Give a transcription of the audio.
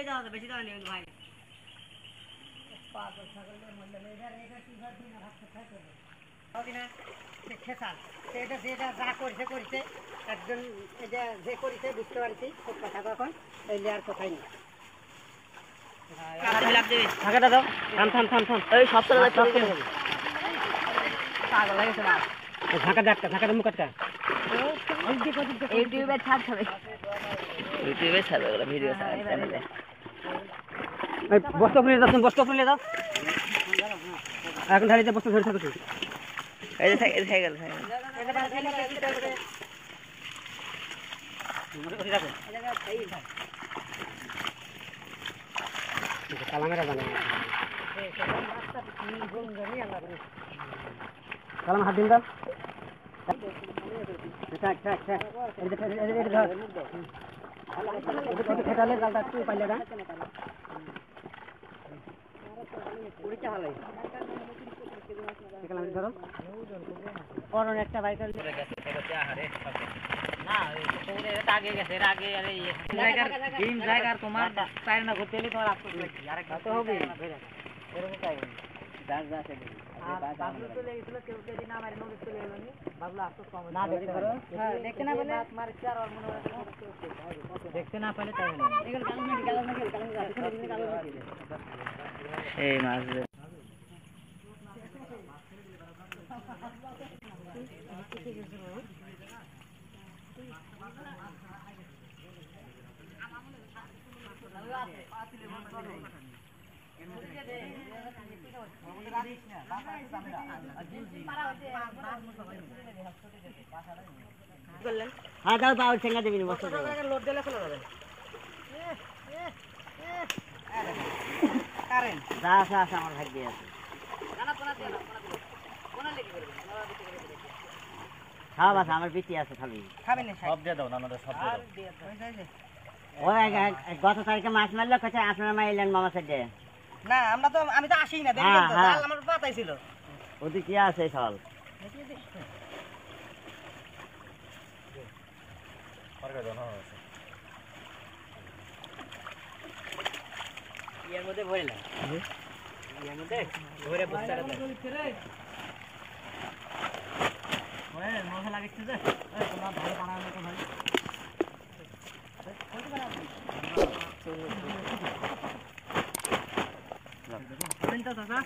দাও বেশি দাও নিও ভাই পাগল ছাগলের মধ্যে এটা কি ভাবি না রাখতে থাকে হবে না খেসাল সেটা যেটা যা করছে একজন এটা যে করেছে বুঝতে পারছি খুব কথা কখন এই লেয়ার কোথায় নেই ঢাকাটা দাও থাম এই সবটা পাগল লাগছে না ঢাকাটা মুখ আটকা ইউটিউবে ছাড়তে হবে ওগুলো ভিডিও চ্যানেলে বস্তা খুলে দাও এখন ঢালিতে বস্তা ধরে থাকো এই যে থেকে গেল কালামেরা জানে কালাম হাত দিন দাও খেটালে জালটা একটু পাইলে না ধরো অরণ একটা বাইকের না আগে গেছে আগে জায়গার তোমার চাই না ঘুরতে এলে তোমার আসতে হবে এরকম চাই দেখতে না পাইলে তাই এই মাছ হ্যাঁ দাও দাও ঠেঙ্গা দেবিনি বস্তা লোড দিলে চলে যাবে কারেন্ট যা আছে আমার ভাগ্যে আছে হ্যাঁ বাস আমার পিটি আছে খাবি সব দিয়ে দাও না সব দিয়ে দাও ওই গত তারিখে মাছ মারলো কোথায় আপনারা মাইলেন মামা সাথে না আমি তো আসি না দেখেন তো জাল আমার পাতাই ছিল ওদি কি আছে সল ইয়ার মধ্যে ভরে না ইয়ার মধ্যে ভরে বস্তা ওই মশলা লাগাইছে যে ওই তোমার ভালো বানানো তো ভাই চিন্তা দাদা